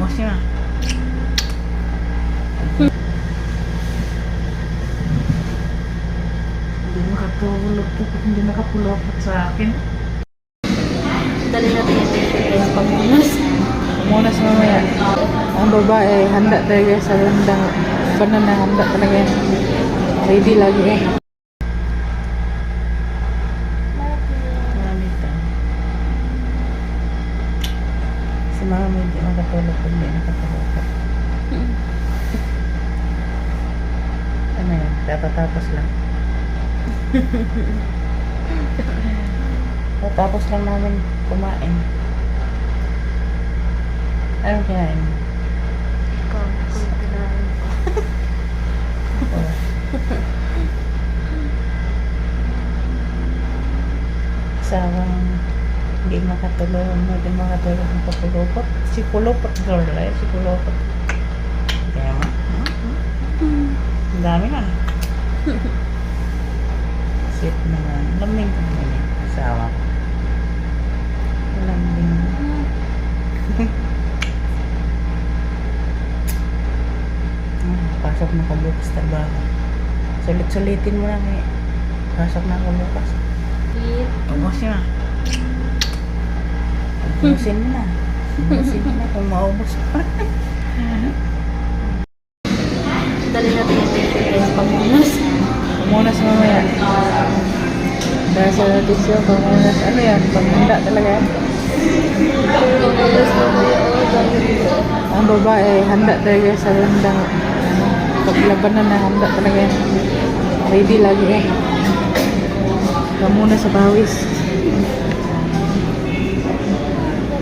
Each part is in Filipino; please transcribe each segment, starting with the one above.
Ubos niya. Hindi makatulog to pag hindi nakapulokot sa akin. Dali natin yung tissue guys, pamunas. Pamunas mamaya. Ang babae, handa talaga sa landang banana. Handa talaga yan. Ready lagi eh. Marami ito. Si mama hindi makatulog pag hindi nakapulokot. Ano yan? Tatapos lang. Tatapos lang namin kumain. Anong kinain mo? Ikaw, kung kinain ko. Oh. Sawang hindi makatulog, hindi makatulog ng papulupot. Si pulupot girl eh, si pulupot. Kaya nga. Ang dami na. Sip naman. Laming ko naman yung asawa ko. Laming. Pasok na ka bukas trabaho. Sulit-sulitin mo lang eh. Pasok na ako bukas. Eat. Ubos na. Ubusin mo na. Ubusin mo na kung maubos pa. Dali natin yung tissue guys, pamunas. Pamunas mamaya. Dahil sa tissue, pamunas. Ano yan? Pagmunda talaga yan. Pamunas mamaya. Oh, dami. Ang babae, handa talaga sa landang paglabanan na handa talaga yan. Ready lagi eh. Pamunas sa bawis.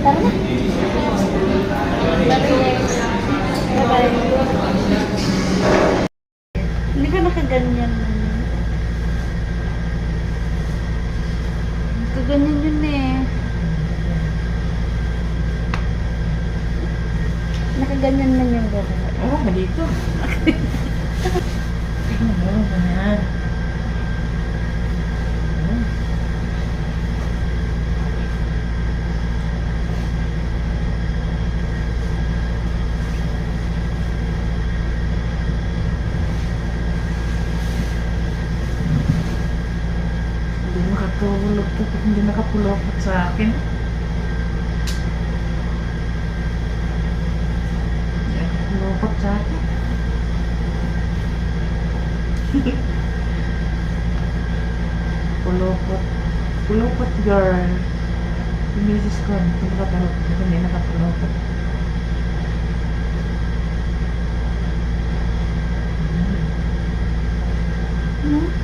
Tara na. Bye-bye. Hindi ka nakaganyan. Nakaganyan yun eh. Nakaganyan man yung gano'n. Oo, dito. Oo, ganyan. Hindi makatulog to pag hindi nakapulokot sa akin. Hindi nakapulokot sa akin. Pulokot. Pulokot girl. Yung misis ko, hindi nakapulokot. Hmm?